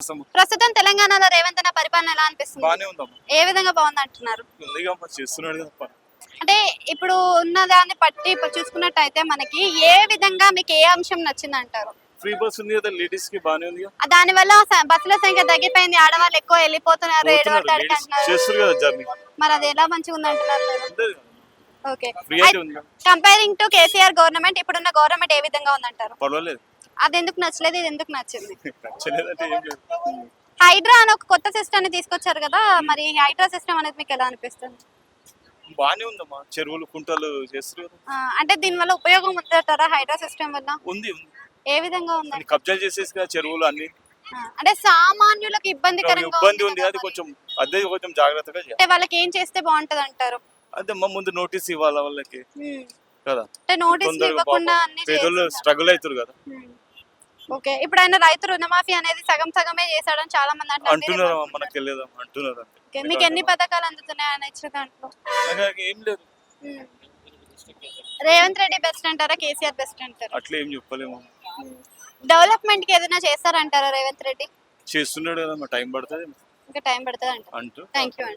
ప్రస్తుతం తెలంగాణలో రేవంత్ అన్న పరిపాలన ఎలా అనిపిస్తుంది? బానే ఉందమ్మా. ఏ విధంగా బాగుంది అంటున్నారు? ఉందిగా అమ్మా, చేస్తున్నాడు కదా పని. అంటే ఇప్పుడు ఉన్నదాన్ని బట్టి ఇప్పుడు చూసుకున్నట్టయితే మనకి ఏ విధంగా మీకు ఏ అంశం నచ్చింది అంటారు? ఫ్రీ బస్ ఉంది కదా లేడీస్ కి, బానే ఉంది కదా. దాని వల్ల బస్సుల సంఖ్య తగ్గిపోయింది, ఆడవాళ్ళు ఎక్కువ వెళ్ళిపోతున్నారు, పోతున్నారు, లేడీస్ చేస్తారు కదా జర్నీ. మరి అది ఎలా మంచిగా ఉంది అంటున్నారు మీరు? ఉంటది కదా. ఓకే, ఫ్రీ అయితే ఉంది కదా. కంపేరింగ్ టు కేసీఆర్ గవర్నమెంట్ ఇప్పుడున్న గవర్నమెంట్ ఏ విధంగా ఉందంటారు? పర్వాలేదు. అది ఎందుకు నచ్చలేదు, ఇది ఎందుకు నచ్చింది? నచ్చలేదంటే ఏం లేదు. హైడ్రా అని ఒక కొత్త సిస్టమ్ ని తీసుకొచ్చారు కదా, మరి హైడ్రా సిస్టమ్ అనేది మీకు ఎలా అనిపిస్తుంది? బానే ఉందమ్మా, చెరువులు కుంటలు చేస్తారు కదా. అంటే దీని వల్ల ఉపయోగం ఉందంటారా హైడ్రా సిస్టమ్ వల్ల? ఉంది ఉంది. ఏ విధంగా ఉంది? అన్ని కబ్జాలు చేసేసి కదా చెరువులు అన్ని. అంటే సామాన్యులకు ఇబ్బందికరంగా ఇబ్బంది ఉంది, అది కొంచెం అదే కొంచెం జాగ్రత్తగా చేయాలి. అంటే వాళ్ళకి ఏం చేస్తే బాగుంటది అంటారు? అదే అమ్మా, ముందు నోటీస్ ఇవ్వాలి వాళ్ళకి కదా. అంటే నోటీస్ తొందరగా ఇవ్వకుండా పాపం అన్ని పేదలు స్ట్రగుల్ అవుతారు కదా. ఓకే, ఇప్పుడు ఆయన రైతు రుణమాఫీ అనేది సగం సగమే చేశాడని చాలా మంది అంటున్నారు. మనకు తెలియదు అంటున్నారు అంతే. ఓకే, మీకు ఎన్ని పథకాలు అందుతున్నాయి ఆయన ఇచ్చిన దాంట్లో? నాకు ఏం లేదు. రేవంత్ రెడ్డి బెస్ట్ అంటారా, కేసీఆర్ బెస్ట్ అంటారా? అట్లా ఏం చెప్పలేము. డెవలప్మెంట్ కి ఏదైనా చేస్తారంటారా రేవంత్ రెడ్డి? చేస్తున్నాడు కదా, టైం పడుతుంది ఇంకా టైం పడుతుంది అంటూ. థ్యాంక్ యూ అండి.